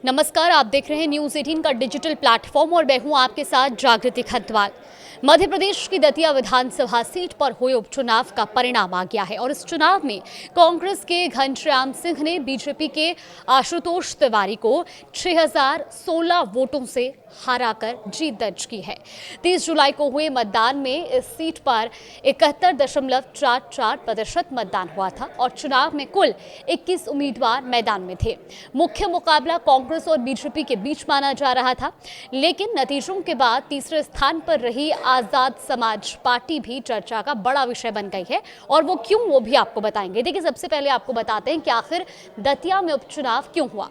नमस्कार, आप देख रहे हैं न्यूज़ 18 का डिजिटल प्लेटफॉर्म और मैं हूं आपके साथ जागृति खंतवाल। मध्य प्रदेश की दतिया विधानसभा सीट पर हुए उपचुनाव का परिणाम आ गया है और इस चुनाव में कांग्रेस के घनश्याम सिंह ने बीजेपी के आशुतोष तिवारी को 6016 वोटों से हराकर जीत दर्ज की है। 30 जुलाई को हुए मतदान में इस सीट पर 71.44% मतदान हुआ था और चुनाव में कुल 21 उम्मीदवार मैदान में थे। मुख्य मुकाबला कांग्रेस और बीजेपी के बीच माना जा रहा था, लेकिन नतीजों के बाद तीसरे स्थान पर रही आजाद समाज पार्टी भी चर्चा का बड़ा विषय बन गई है और वो क्यों, वो भी आपको बताएंगे। देखिए, सबसे पहले आपको बताते हैं कि आखिर दतिया में उपचुनाव क्यों हुआ।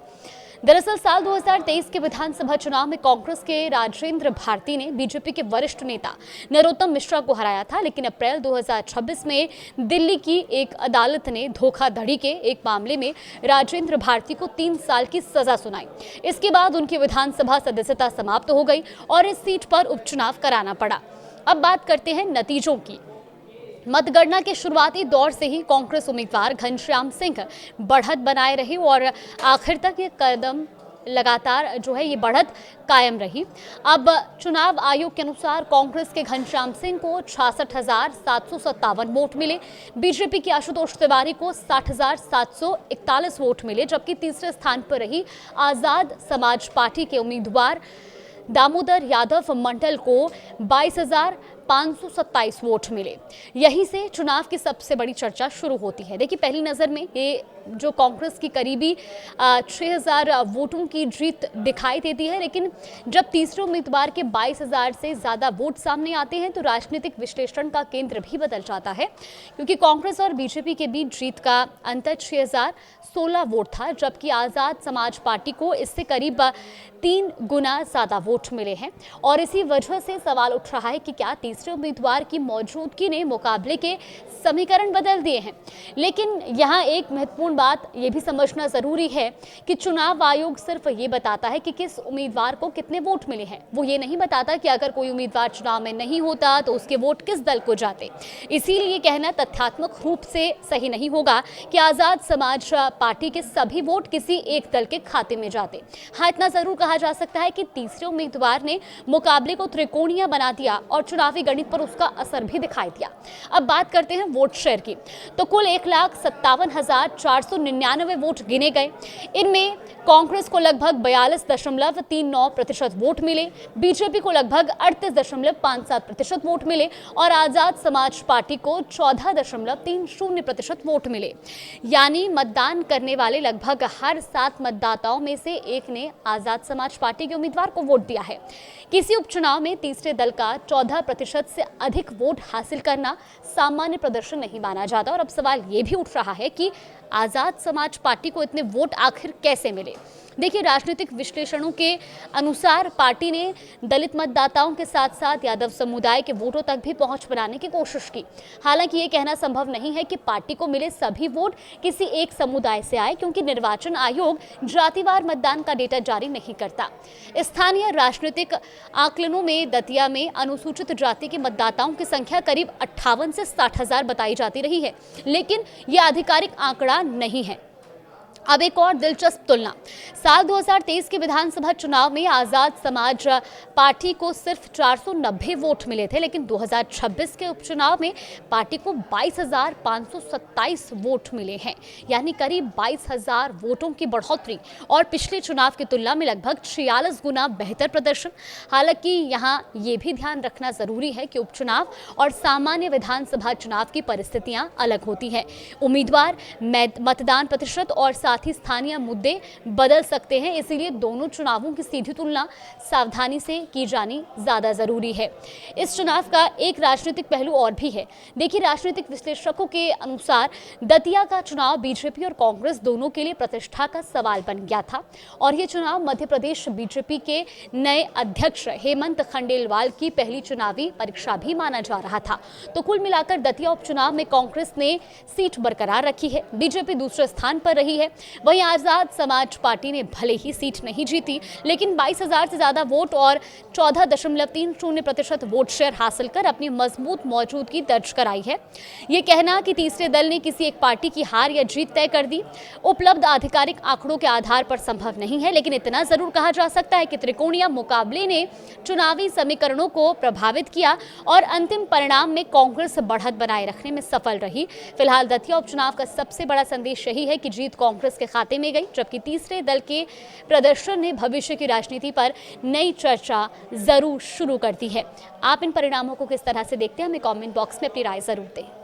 दरअसल साल 2023 के विधानसभा चुनाव में कांग्रेस के राजेंद्र भारती ने बीजेपी के वरिष्ठ नेता नरोत्तम मिश्रा को हराया था, लेकिन अप्रैल 2026 में दिल्ली की एक अदालत ने धोखाधड़ी के एक मामले में राजेंद्र भारती को 3 साल की सजा सुनाई। इसके बाद उनकी विधानसभा सदस्यता समाप्त हो गई और इस सीट पर उपचुनाव कराना पड़ा। अब बात करते हैं नतीजों की। मतगणना के शुरुआती दौर से ही कांग्रेस उम्मीदवार घनश्याम सिंह बढ़त बनाए रहे और आखिर तक ये कदम लगातार ये बढ़त कायम रही। अब चुनाव आयोग के अनुसार कांग्रेस के घनश्याम सिंह को 66,757 वोट मिले, बीजेपी के आशुतोष तिवारी को 60,741 वोट मिले, जबकि तीसरे स्थान पर रही आजाद समाज पार्टी के उम्मीदवार दामोदर यादव मंडल को 22,527 वोट मिले। यहीं से चुनाव की सबसे बड़ी चर्चा शुरू होती है। देखिए, पहली नज़र में ये जो कांग्रेस की करीबी 6000 वोटों की जीत दिखाई देती है, लेकिन जब तीसरे उम्मीदवार के 22,000 से ज़्यादा वोट सामने आते हैं तो राजनीतिक विश्लेषण का केंद्र भी बदल जाता है, क्योंकि कांग्रेस और बीजेपी के बीच जीत का अंतर 6016 वोट था, जबकि आज़ाद समाज पार्टी को इससे करीब 3 गुना ज़्यादा वोट मिले हैं। और इसी वजह से सवाल उठ रहा है कि क्या तीसरे उम्मीदवार की मौजूदगी ने मुकाबले के समीकरण बदल दिए हैं। लेकिन यहाँ एक महत्वपूर्ण बात ये भी समझना जरूरी है कि चुनाव आयोग सिर्फ ये बताता है कि किस उम्मीदवार को कितने वोट मिले हैं, वो ये नहीं बताता कि अगर कोई उम्मीदवार चुनाव में नहीं होता तो उसके वोट किस दल को जाते। इसीलिए कहना तथ्यात्मक रूप से सही नहीं होगा कि आजाद समाज पार्टी के सभी वोट किसी एक दल के खाते में जाते। हाँ, इतना जरूर कहा जा सकता है कि तीसरे उम्मीदवार ने मुकाबले को त्रिकोणीय बना दिया और चुनावी गणित पर उसका असर भी दिखाई दिया। अब बात करते हैं वोट शेयर की, तो कुल 1,57,499 वोट गिने गए। इनमें कांग्रेस को लगभग 42.39% वोट मिले, बीजेपी को लगभग 38.57% वोट मिले और आजाद समाज पार्टी को 14.30% वोट मिले। यानी मतदान करने वाले लगभग हर 7 मतदाताओं में से एक ने आजाद समाज पार्टी के उम्मीदवार को वोट दिया है। किसी उपचुनाव में तीसरे दल का 14% से अधिक वोट हासिल करना सामान्य प्रदर्शन नहीं माना जाता और अब सवाल ये भी उठ रहा है कि आजाद समाज पार्टी को इतने वोट आखिर कैसे मिले। देखिए, राजनीतिक विश्लेषणों के अनुसार पार्टी ने दलित मतदाताओं के साथ साथ यादव समुदाय के वोटों तक भी पहुंच बनाने की कोशिश की। हालांकि ये कहना संभव नहीं है कि पार्टी को मिले सभी वोट किसी एक समुदाय से आए, क्योंकि निर्वाचन आयोग जातिवार मतदान का डेटा जारी नहीं करता। स्थानीय राजनीतिक आकलनों में दतिया में अनुसूचित जाति के मतदाताओं की संख्या करीब 58 से 60,000 बताई जाती रही है, लेकिन यह आधिकारिक आंकड़ा नहीं है। अब एक और दिलचस्प तुलना, साल 2023 के विधानसभा चुनाव में आजाद समाज पार्टी को सिर्फ 490 वोट मिले थे, लेकिन 2026 के उपचुनाव में पार्टी को 22,527 वोट मिले हैं, यानी करीब 22,000 वोटों की बढ़ोतरी और पिछले चुनाव की तुलना में लगभग 46 गुना बेहतर प्रदर्शन। हालांकि यहाँ ये भी ध्यान रखना जरूरी है कि उपचुनाव और सामान्य विधानसभा चुनाव की परिस्थितियां अलग होती हैं। उम्मीदवार, मतदान प्रतिशत और साथ ही स्थानीय मुद्दे बदल सकते हैं, इसीलिए दोनों चुनावों की सीधी तुलना सावधानी से की जानी ज्यादा जरूरी है। इस चुनाव का एक राजनीतिक पहलू और भी है। देखिए, राजनीतिक विश्लेषकों के अनुसार दतिया का चुनाव बीजेपी और कांग्रेस दोनों के लिए प्रतिष्ठा का सवाल बन गया था और ये चुनाव मध्य प्रदेश बीजेपी के नए अध्यक्ष हेमंत खंडेलवाल की पहली चुनावी परीक्षा भी माना जा रहा था। तो कुल मिलाकर दतिया उपचुनाव में कांग्रेस ने सीट बरकरार रखी है, बीजेपी दूसरे स्थान पर रही है वहीं आजाद समाज पार्टी ने भले ही सीट नहीं जीती, लेकिन 22,000 से ज्यादा वोट और 14.30% वोट शेयर हासिल कर अपनी मजबूत मौजूदगी दर्ज कराई है। ये कहना कि तीसरे दल ने किसी एक पार्टी की हार या जीत तय कर दी, उपलब्ध आधिकारिक आंकड़ों के आधार पर संभव नहीं है, लेकिन इतना जरूर कहा जा सकता है कि त्रिकोणीय मुकाबले ने चुनावी समीकरणों को प्रभावित किया और अंतिम परिणाम में कांग्रेस बढ़त बनाए रखने में सफल रही। फिलहाल दतिया उपचुनाव का सबसे बड़ा संदेश यही है कि जीत कांग्रेस के खाते में गई, जबकि तीसरे दल के प्रदर्शन ने भविष्य की राजनीति पर नई चर्चा जरूर शुरू कर दी है। आप इन परिणामों को किस तरह से देखते हैं, हमें कमेंट बॉक्स में अपनी राय जरूर दें।